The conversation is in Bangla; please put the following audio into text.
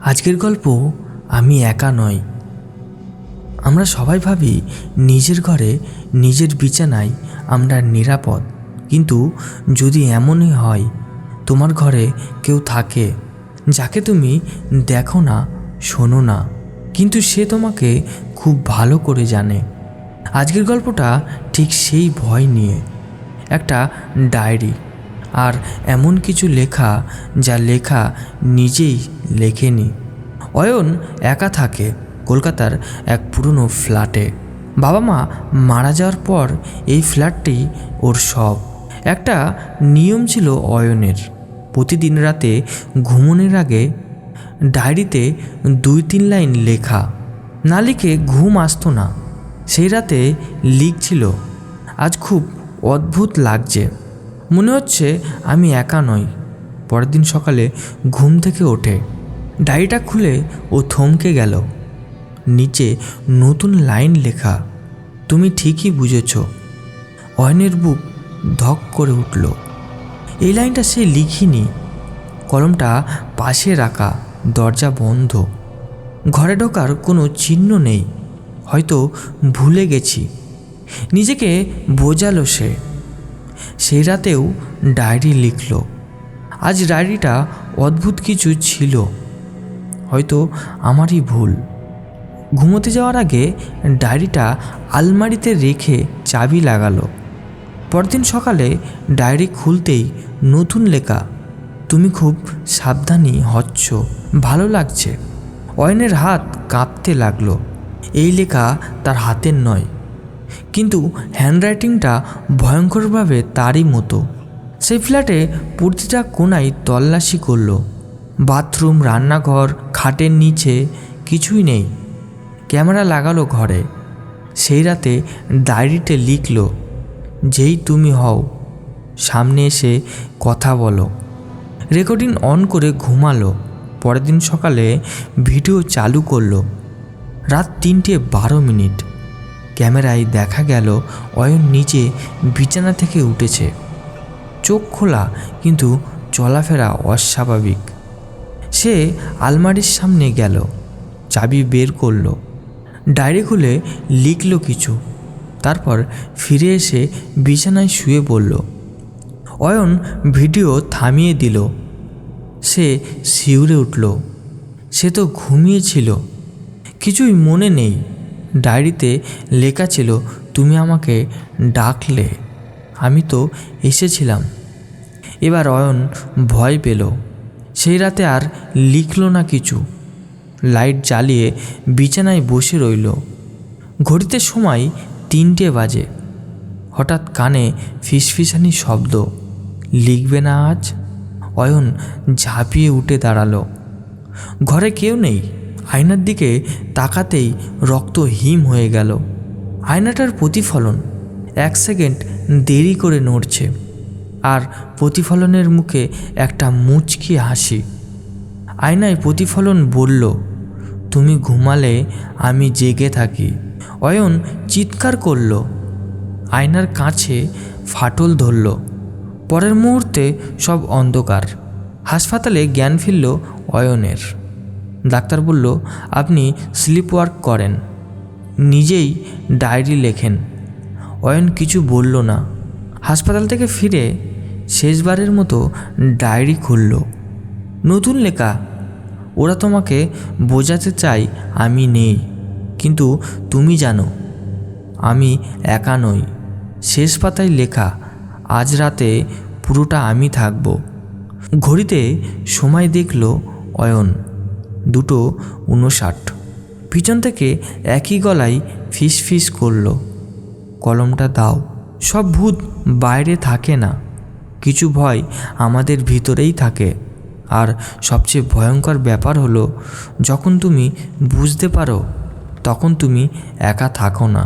আজকের গল্প আমি একা নই। আমরা সবাই ভাবি নিজের ঘরে নিজের বিছানায় আমরা নিরাপদ, কিন্তু যদি এমনই হয় তোমার ঘরে কেউ থাকে যাকে তুমি দেখো না, শোনো না, কিন্তু সে তোমাকে খুব ভালো করে জানে। আজকের গল্পটা ঠিক সেই ভয় নিয়ে। একটা ডায়েরি, আর এমন কিছু লেখা যা লেখা নিজেই লেখেনি। অয়ন একা থাকে কলকাতার এক পুরনো ফ্ল্যাটে। বাবা মা মারা যাওয়ার পর এই ফ্ল্যাটটি ওর সব। একটা নিয়ম ছিল অয়নের, প্রতিদিন রাতে ঘুমানোর আগে ডায়েরিতে 2-3 লাইন লেখা। না লিখে ঘুম আসতো না। সেই রাতে লিখছিল, আজ খুব অদ্ভুত লাগছে, মনে হচ্ছে আমি একা নই। পরের দিন সকালে ঘুম থেকে ওঠে, ডায়েরিটা খুলে ও থমকে গেল। নিচে নতুন লাইন লেখা, তুমি ঠিকই বুঝেছ। অয়নের বুক ধক করে উঠল। এই লাইনটা সে লিখিনি। কলমটা পাশে রাখা, দরজা বন্ধ, ঘরে ঢোকার কোনো চিহ্ন নেই। হয়তো ভুলে গেছি, নিজেকে বোঝালো সে। সেই রাতেও ডায়েরি লিখল। আজ ডায়েরিটা অদ্ভুত কিছু ছিল, হয়তো আমারই ভুল। ঘুমোতে যাওয়ার আগে ডায়েরিটা আলমারিতে রেখে চাবি লাগালো। পরদিন সকালে ডায়েরি খুলতেই নতুন লেখা, তুমি খুব সাবধানী হচ্ছ, ভালো লাগছে। অয়নের হাত কাঁপতে লাগলো। এই লেখা তার হাতের নয়, কিন্তু হ্যান্ডরাইটিংটা ভয়ঙ্করভাবে তারই মতো। সেই ফ্ল্যাটে প্রতিটা কোণায় তল্লাশি করলো। বাথরুম, রান্নাঘর, খাটের নিচে কিছুই নেই। ক্যামেরা লাগালো ঘরে। সেই রাতে ডায়েরিতে লিখল, যেই তুমি হও সামনে এসে কথা বলো। রেকর্ডিং অন করে ঘুমালো। পরের দিন সকালে ভিডিও চালু করলো। রাত 3:12। ক্যামেরায় দেখা গেল অয়ন নিচে বিছানা থেকে উঠেছে, চোখ খোলা কিন্তু চলাফেরা অস্বাভাবিক। সে আলমারির সামনে গেল, চাবি বের করলো, ডায়েরি খুলে লিখল কিছু, তারপর ফিরে এসে বিছানায় শুয়ে পড়ল। অয়ন ভিডিও থামিয়ে দিল। সে শিউরে উঠল। সে তো ঘুমিয়েছিল, কিছুই মনে নেই। ডায়েরিতে লেখা ছিল, তুমি আমাকে ডাকলে, আমি তো এসেছিলাম। এবার অয়ন ভয় পেল। সেই রাতে আর লিখল না কিছু। লাইট জ্বালিয়ে বিছানায় বসে রইল। ঘড়িতে সময় 3টে বাজে। হঠাৎ কানে ফিসফিসানি শব্দ, লিখবে না আজ? অয়ন ঝাঁপিয়ে উঠে দাঁড়ালো। ঘরে কেউ নেই। আয়নার দিকে তাকাতেই রক্ত হিম হয়ে গেল। আয়নাটার প্রতিফলন 1 সেকেন্ড দেরি করে নড়ছে, আর প্রতিফলনের মুখে একটা মুচকি হাসি। আয়নায় প্রতিফলন বলল, তুমি ঘুমালে আমি জেগে থাকি। অয়ন চিৎকার করল। আয়নার কাছে ফাটল ধরল। পরের মুহূর্তে সব অন্ধকার। হাসপাতালে জ্ঞান ফিরল অয়নের। ডাক্তার বলল, আপনি স্লিপ ওয়ার্ক করেন, নিজেই ডায়েরি লেখেন। অয়ন কিছু বলল না। হাসপাতাল থেকে ফিরে শেষবারের মতো ডায়েরি খুলল। নতুন লেখা, ওরা তোমাকে বোঝাতে চাই আমি নেই, কিন্তু তুমি জানো আমি একা নই। শেষ পাতায় লেখা, আজ রাতে পুরোটা আমি থাকব। ঘড়িতে সময় দেখল অয়ন, 2:59। পিছন থেকে একই গলায় ফিসফিস করল, কলমটা দাও। সব ভূত বাইরে থাকে না, কিছু ভয় আমাদের ভিতরেই থাকে। আর সবচেয়ে ভয়ঙ্কর ব্যাপার হলো, যখন তুমি বুঝতে পারো তখন তুমি একা থাকো না।